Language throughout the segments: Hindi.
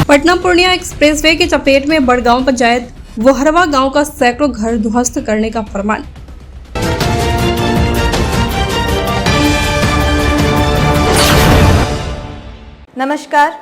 पटना पूर्णिया एक्सप्रेसवे की चपेट में बड़गांव पंचायत वोहरवा गांव का सैकड़ों घर ध्वस्त करने का फरमान। नमस्कार,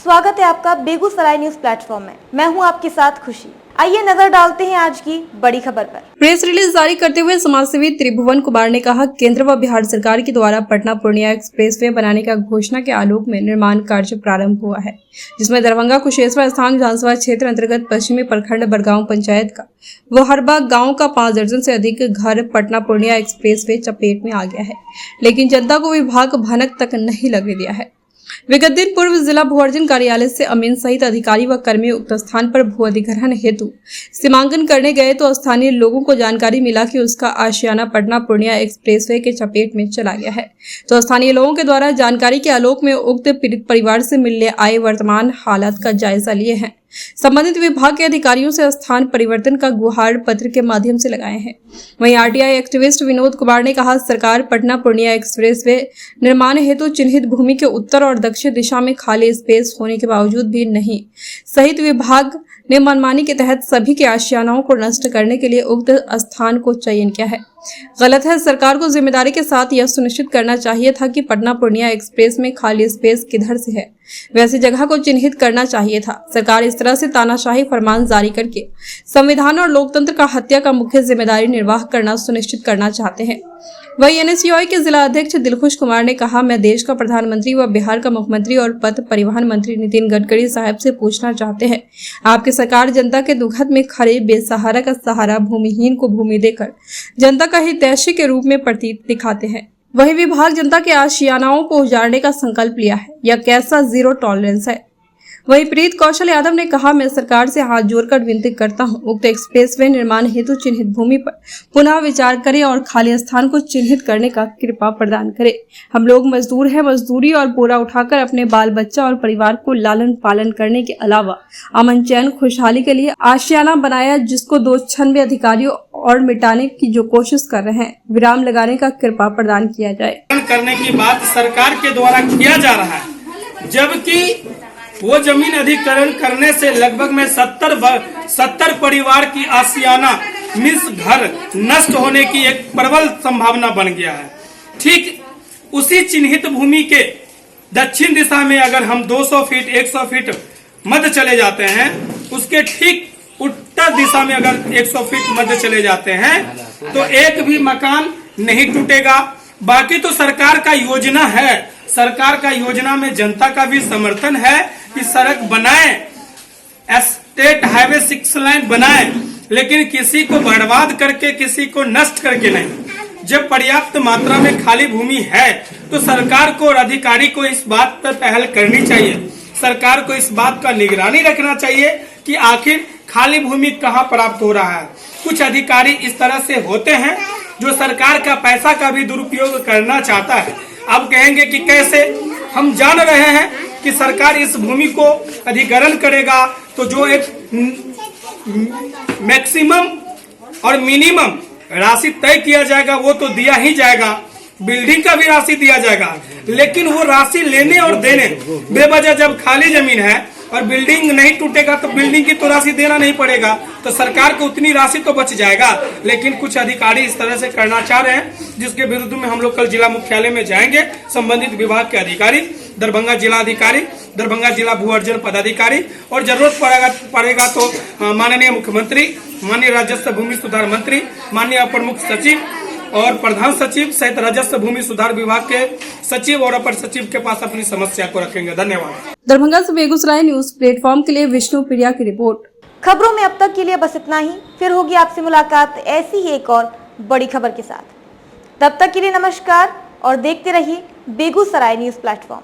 स्वागत है आपका बेगूसराय न्यूज प्लेटफॉर्म में। मैं हूं आपके साथ खुशी। आइए नजर डालते हैं आज की बड़ी खबर पर। प्रेस रिलीज जारी करते हुए समाजसेवी त्रिभुवन कुमार ने कहा, केंद्र व बिहार सरकार के द्वारा पटना पूर्णिया एक्सप्रेसवे बनाने का घोषणा के आलोक में निर्माण कार्य प्रारंभ हुआ है, जिसमें दरभंगा कुशेश्वर स्थान विधानसभा क्षेत्र अंतर्गत पश्चिमी प्रखंड बड़गांव पंचायत का वोहरवा गांव का 5 दर्जन से अधिक घर पटना पूर्णिया एक्सप्रेसवे चपेट में आ गया है, लेकिन जनता को विभाग भनक तक नहीं लगने दिया है। विगत दिन पूर्व जिला भू अर्जन कार्यालय से अमीन सहित अधिकारी व कर्मी उक्त स्थान पर भू अधिग्रहण हेतु सीमांकन करने गए तो स्थानीय लोगों को जानकारी मिला कि उसका आशियाना पटना पूर्णिया एक्सप्रेसवे के चपेट में चला गया है। तो स्थानीय लोगों के द्वारा जानकारी के आलोक में उक्त पीड़ित परिवार से मिलने आए वर्तमान हालात का जायजा लिए हैं। संबंधित विभाग के अधिकारियों से स्थान परिवर्तन का गुहार पत्र के माध्यम से लगाए हैं। वहीं आरटीआई एक्टिविस्ट विनोद कुमार ने कहा, सरकार पटना पूर्णिया एक्सप्रेसवे निर्माण हेतु चिन्हित भूमि के उत्तर और दक्षिण दिशा में खाली स्पेस होने के बावजूद भी नहीं सहित विभाग ने मनमानी के तहत सभी के आशियानाओं को नष्ट करने के लिए उक्त स्थान को चयन किया है। गलत है। सरकार को जिम्मेदारी के साथ यह सुनिश्चित करना चाहिए था कि पटना पूर्णिया एक्सप्रेस में खाली स्पेस किधर से है, वैसी जगह को चिन्हित करना चाहिए था। सरकार इस तरह से तानाशाही फरमान जारी करके संविधान और लोकतंत्र का हत्या का मुख्य जिम्मेदारी निर्वाह करना सुनिश्चित करना चाहते हैं। वही एनएसयूआई के जिला अध्यक्ष दिलखुश कुमार ने कहा, मैं देश का प्रधानमंत्री व बिहार का मुख्यमंत्री और पथ परिवहन मंत्री नितिन गडकरी साहब से पूछना चाहते हैं, आपकी सरकार जनता के दुखद में खड़े बेसहारा का सहारा, भूमिहीन को भूमि देकर जनता का हितैषी के रूप में प्रतीत दिखाते हैं। वही विभाग जनता के आशियानाओं को उजाड़ने का संकल्प लिया है। यह कैसा जीरो टॉलरेंस है। वही प्रीत कौशल यादव ने कहा, मैं सरकार से हाथ जोड़कर विनती करता हूं, उक्त एक्सप्रेसवे निर्माण हेतु चिन्हित भूमि पर पुनः विचार करें और खाली स्थान को चिन्हित करने का कृपा प्रदान करें। हम लोग मजदूर हैं, मजदूरी और बोरा उठाकर अपने बाल बच्चा और परिवार को लालन पालन करने के अलावा अमन चैन खुशहाली के लिए आशियाना बनाया, जिसको 296 अधिकारियों और मिटाने की जो कोशिश कर रहे हैं, विराम लगाने का कृपा प्रदान किया जाए। करने की बात सरकार के द्वारा किया जा रहा है, जबकि वो जमीन अधिग्रहण करने से लगभग में 70 परिवार की आशियाना मिस घर नष्ट होने की एक प्रबल संभावना बन गया है। ठीक उसी चिन्हित भूमि के दक्षिण दिशा में अगर हम 200 फीट 100 फीट मध्य चले जाते हैं, उसके ठीक उत्तर दिशा में अगर 100 फीट मध्य चले जाते हैं तो एक भी मकान नहीं टूटेगा। बाकी तो सरकार का योजना है, सरकार का योजना में जनता का भी समर्थन है कि सड़क बनाए, स्टेट हाईवे 6 लाइन बनाए, लेकिन किसी को बर्बाद करके, किसी को नष्ट करके नहीं। जब पर्याप्त मात्रा में खाली भूमि है तो सरकार को और अधिकारी को इस बात पर पहल करनी चाहिए। सरकार को इस बात का निगरानी रखना चाहिए कि आखिर खाली भूमि कहाँ प्राप्त हो रहा है। कुछ अधिकारी इस तरह से होते हैं जो सरकार का पैसा का भी दुरुपयोग करना चाहता है। अब कहेंगे कि कैसे, हम जान रहे हैं कि सरकार इस भूमि को अधिग्रहण करेगा तो जो एक मैक्सिमम और मिनिमम राशि तय किया जाएगा वो तो दिया ही जाएगा, बिल्डिंग का भी राशि दिया जाएगा, लेकिन वो राशि लेने और देने बेवजह जब खाली जमीन है और बिल्डिंग नहीं टूटेगा तो बिल्डिंग की तो राशि देना नहीं पड़ेगा, तो सरकार को उतनी राशि तो बच जाएगा। लेकिन कुछ अधिकारी इस तरह से करना चाह रहे हैं, जिसके विरुद्ध में हम लोग कल जिला मुख्यालय में जाएंगे। संबंधित विभाग के अधिकारी, दरभंगा जिला अधिकारी, दरभंगा जिला भू अर्जन पदाधिकारी और जरूरत पड़ेगा तो माननीय मुख्यमंत्री, माननीय राजस्व भूमि सुधार मंत्री, माननीय अपर मुख्य सचिव और प्रधान सचिव सहित राजस्व भूमि सुधार विभाग के सचिव और अपर सचिव के पास अपनी समस्या को रखेंगे। धन्यवाद। दरभंगा से बेगूसराय न्यूज प्लेटफॉर्म के लिए विष्णु प्रिया की रिपोर्ट। खबरों में अब तक के लिए बस इतना ही। फिर होगी आपसे मुलाकात ऐसी ही एक और बड़ी खबर के साथ। तब तक के लिए नमस्कार और देखते रहिए बेगूसराय न्यूज प्लेटफॉर्म।